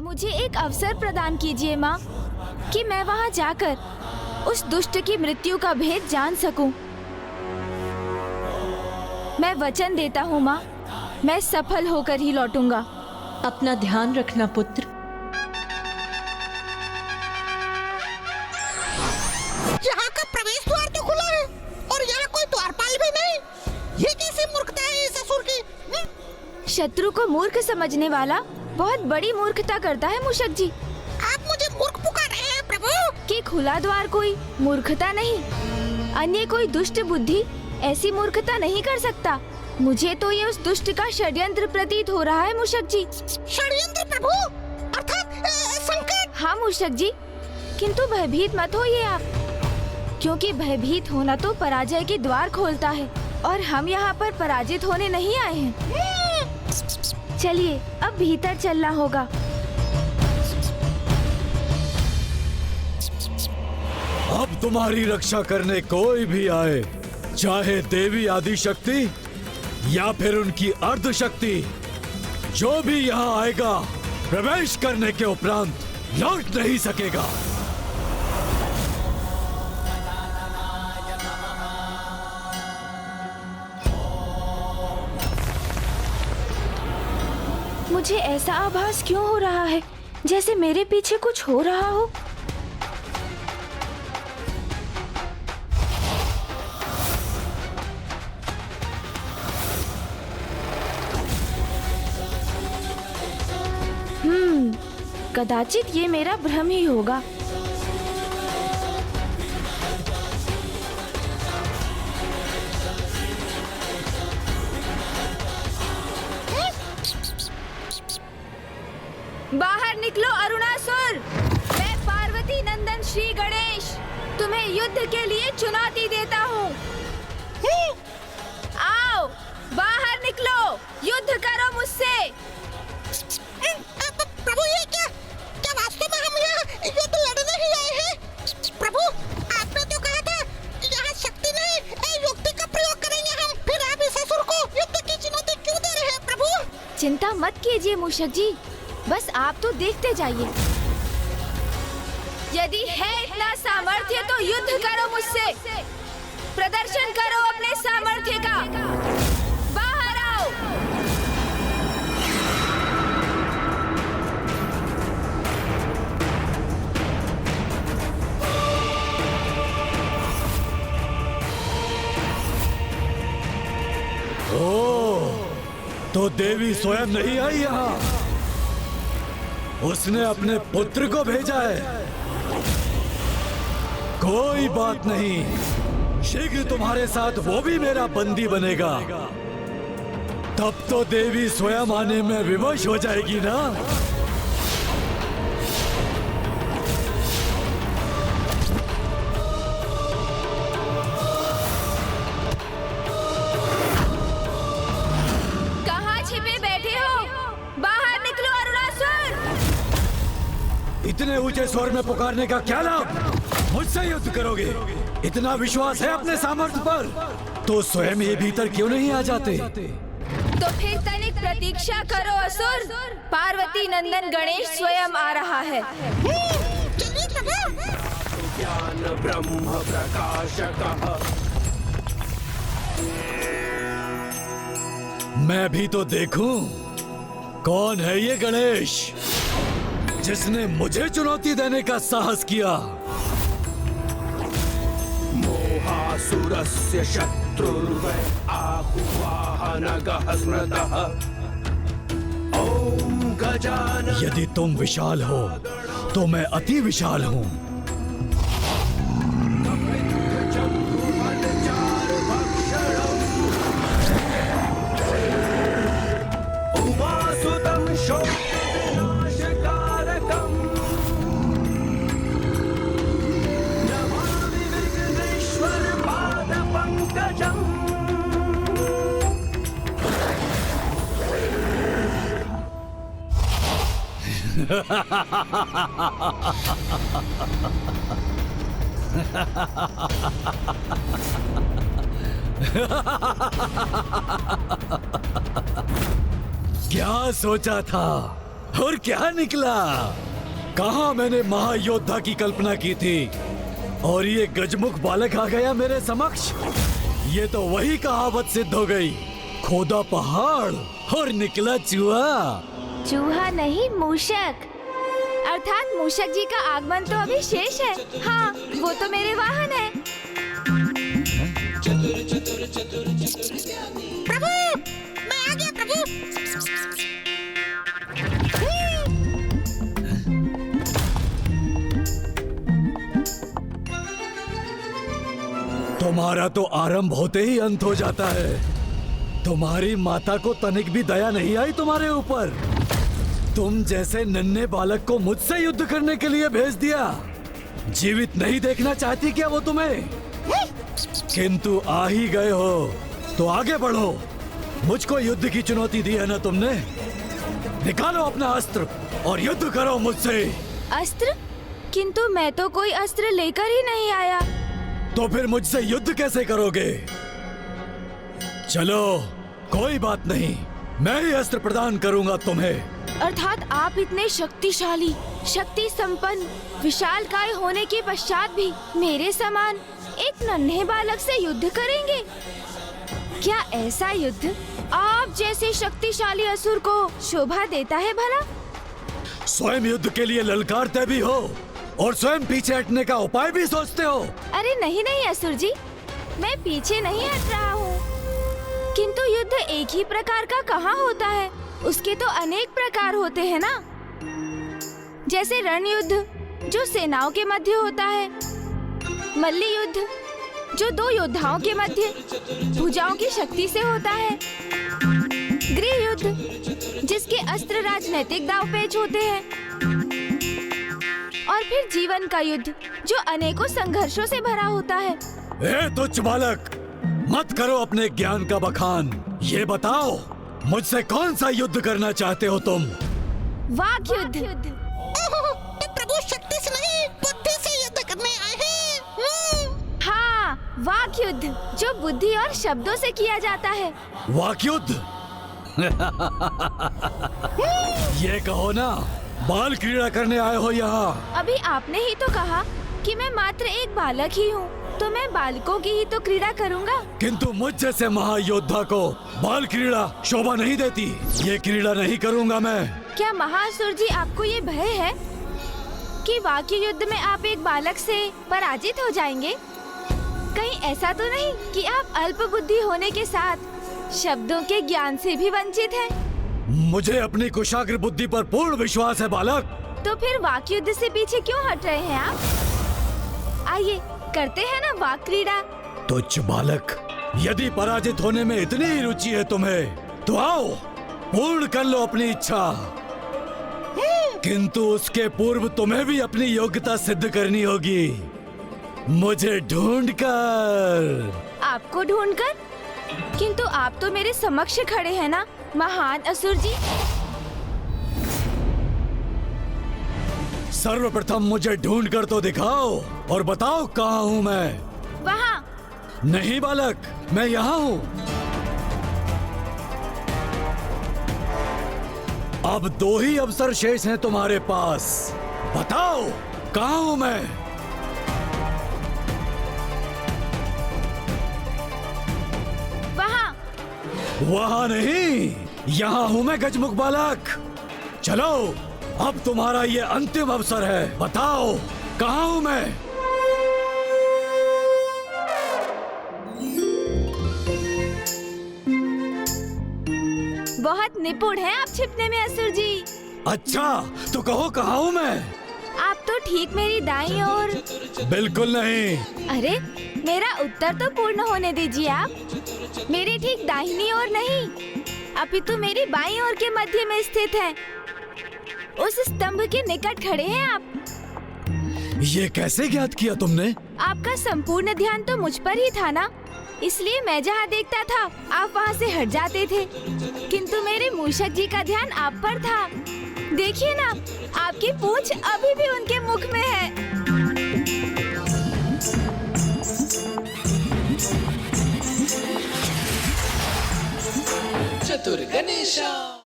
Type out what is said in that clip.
मुझे एक अवसर प्रदान कीजिए माँ, कि मैं वहाँ जाकर उस दुष्ट की मृत्यु का भेद जान सकूं। मैं वचन देता हूँ माँ, मैं सफल होकर ही लौटूंगा। अपना ध्यान रखना पुत्र। यहाँ का प्रवेश द्वार तो खुला है और यहाँ कोई द्वारपाल भी नहीं। ये कैसी मूर्खता है इस असुर की? शत्रु को मूर्ख समझने वाला बहुत बड़ी मूर्खता करता है मूषक जी। आप मुझे मूर्ख पुकार रहे हैं प्रभु? कि खुला द्वार कोई मूर्खता नहीं, अन्य कोई दुष्ट बुद्धि ऐसी मूर्खता नहीं कर सकता। मुझे तो ये उस दुष्ट का षड्यंत्र प्रतीत हो रहा है मूषक जी। षड्यंत्र प्रभु? अर्थात संकट? हाँ मूषक जी, किंतु भयभीत मत होइए आप, क्योंकि भयभीत होना तो पराजय के द्वार खोलता है और हम यहाँ पर पराजित होने नहीं आए हैं। चलिए अब भीतर चलना होगा। अब तुम्हारी रक्षा करने कोई भी आए, चाहे देवी आदि शक्ति या फिर उनकी अर्ध शक्ति, जो भी यहाँ आएगा प्रवेश करने के उपरांत लौट नहीं सकेगा। मुझे ऐसा आभास क्यों हो रहा है जैसे मेरे पीछे कुछ हो रहा हो। कदाचित ये मेरा भ्रम ही होगा। बाहर निकलो अरुणासुर। मैं पार्वती नंदन श्री गणेश तुम्हें युद्ध के लिए चुनौती देता हूँ। आओ बाहर निकलो, युद्ध करो मुझसे। प्रभु ये क्या क्या वास्तव में हम यहाँ युद्ध लड़ने ही आए हैं? प्रभु आपने तो कहा था यहाँ शक्ति नहीं युक्ति का प्रयोग करेंगे हम। फिर आप इस असुर को युद्ध की चुनौती क्यों दे रहे हैं प्रभु? चिंता मत कीजिए मूषक जी, बस आप तो देखते जाइए। यदि है इतना सामर्थ्य तो युद्ध करो मुझसे, प्रदर्शन करो अपने सामर्थ्य का। बाहर आओ। तो देवी स्वयं नहीं आई यहाँ, उसने अपने पुत्र को भेजा है। कोई बात नहीं, शीघ्र तुम्हारे साथ वो भी मेरा बंदी बनेगा। तब तो देवी स्वयं आने में विवश हो जाएगी ना। इतने ऊंचे स्वर में पुकारने का क्या लाभ? मुझसे युद्ध करोगे? इतना विश्वास है अपने सामर्थ्य पर तो स्वयं ये भीतर क्यों नहीं आ जाते? तो फिर तनिक प्रतीक्षा करो असुर, पार्वती नंदन गणेश स्वयं आ रहा है। ज्ञान ब्रह्म प्रकाशकः। मैं भी तो देखूं कौन है ये गणेश जिसने मुझे चुनौती देने का साहस किया। मोहासुरस्य शत्रुर्वै आहुवाहनगः स्मृतः। ओम गजानन। यदि तुम विशाल हो तो मैं अति विशाल हूँ। क्या सोचा था? और क्या निकला? कहाँ मैंने महायोद्धा की कल्पना की थी और ये गजमुख बालक आ गया मेरे समक्ष। ये तो वही कहावत सिद्ध हो गई, खोदा पहाड़ और निकला चूहा। चूहा नहीं, मूषक। अर्थात मूषक जी का आगमन तो अभी शेष है। हाँ, वो तो मेरे वाहन है। प्रभु, मैं आ गया प्रभु। तुम्हारा तो आरंभ होते ही अंत हो जाता है। तुम्हारी माता को तनिक भी दया नहीं आई तुम्हारे ऊपर। तुम जैसे नन्हे बालक को मुझसे युद्ध करने के लिए भेज दिया। जीवित नहीं देखना चाहती क्या वो तुम्हें? किंतु आ ही गए हो तो आगे बढ़ो। मुझको युद्ध की चुनौती दी है ना तुमने। निकालो अपना अस्त्र और युद्ध करो मुझसे। अस्त्र? किंतु मैं तो कोई अस्त्र लेकर ही नहीं आया। तो फिर मुझसे युद्ध कैसे करोगे? चलो कोई बात नहीं, मैं ही अस्त्र प्रदान करूंगा तुम्हें। अर्थात आप इतने शक्तिशाली, शक्ति संपन्न, विशालकाय होने के पश्चात भी मेरे समान एक नन्हे बालक से युद्ध करेंगे? क्या ऐसा युद्ध आप जैसे शक्तिशाली असुर को शोभा देता है भला? स्वयं युद्ध के लिए ललकारते भी हो और स्वयं पीछे हटने का उपाय भी सोचते हो। अरे नहीं नहीं असुर जी, मैं पीछे नहीं हट रहा हूँ। किंतु युद्ध एक ही प्रकार का कहाँ होता है? उसके तो अनेक प्रकार होते हैं ना। जैसे रण युद्ध जो सेनाओं के मध्य होता है, मल्ली युद्ध जो दो योद्धाओं के मध्य भुजाओं की शक्ति से होता है, गृह युद्ध जिसके अस्त्र राजनैतिक दाव पेच होते हैं, और फिर जीवन का युद्ध जो अनेकों संघर्षों से भरा होता है। ए तुच्छ बालक, मत करो अपने ज्ञान का बखान। ये बताओ मुझसे कौन सा युद्ध करना चाहते हो तुम? वाक युद्ध। ओहो, तो प्रभु शक्ति से नहीं बुद्धि से युद्ध करने आए हैं। हाँ, वाक युद्ध जो बुद्धि और शब्दों से किया जाता है। वाक युद्ध? ये कहो ना, बाल क्रीड़ा करने आए हो यहाँ। अभी आपने ही तो कहा कि मैं मात्र एक बालक ही हूँ, तो मैं बालकों की ही तो क्रीड़ा करूँगा। किंतु मुझ जैसे महायोद्धा को बाल क्रीड़ा शोभा नहीं देती। ये क्रीड़ा नहीं करूँगा मैं। क्या महासुर जी आपको ये भय है कि वाक्य युद्ध में आप एक बालक से पराजित हो जाएंगे? कहीं ऐसा तो नहीं कि आप अल्प बुद्धि होने के साथ शब्दों के ज्ञान से भी वंचित हैं? मुझे अपनी कुशाग्र बुद्धि पर पूर्ण विश्वास है बालक। तो फिर वाक्य युद्ध से पीछे क्यों हट रहे हैं आप? आइए करते हैं ना वाक क्रीड़ा। तुच्छ बालक, यदि पराजित होने में इतनी ही रुचि है तुम्हें, तो आओ पूर्ण कर लो अपनी इच्छा। किंतु उसके पूर्व तुम्हें भी अपनी योग्यता सिद्ध करनी होगी, मुझे ढूंढकर। आपको ढूंढकर? किंतु आप तो मेरे समक्ष खड़े हैं ना महान असुर जी। सर्वप्रथम मुझे ढूंढकर तो दिखाओ और बताओ कहाँ हूँ मैं। वहाँ। नहीं बालक, मैं यहाँ हूँ। अब दो ही अवसर शेष हैं तुम्हारे पास, बताओ कहाँ हूँ मैं। वहाँ। वहाँ नहीं, यहाँ हूँ मैं गजमुख बालक। चलो अब तुम्हारा ये अंतिम अवसर है, बताओ कहाँ हूँ मैं। बहुत निपुण हैं आप छिपने में असुर जी। अच्छा तो कहो कहाँ हूँ मैं। आप तो ठीक मेरी दाईं ओर। बिल्कुल नहीं। अरे मेरा उत्तर तो पूर्ण होने दीजिए आप। मेरी ठीक दाहिनी ओर नहीं, अपितु मेरी बाईं ओर के मध्य में स्थित है। उस स्तंभ के निकट खड़े हैं आप। ये कैसे ज्ञात किया तुमने? आपका संपूर्ण ध्यान तो मुझ पर ही था ना, इसलिए मैं जहाँ देखता था आप वहाँ से हट जाते थे। किंतु मेरे मूषक जी का ध्यान आप पर था। देखिए ना, आपकी पूंछ अभी भी उनके मुख में है। चतुर गणेशा।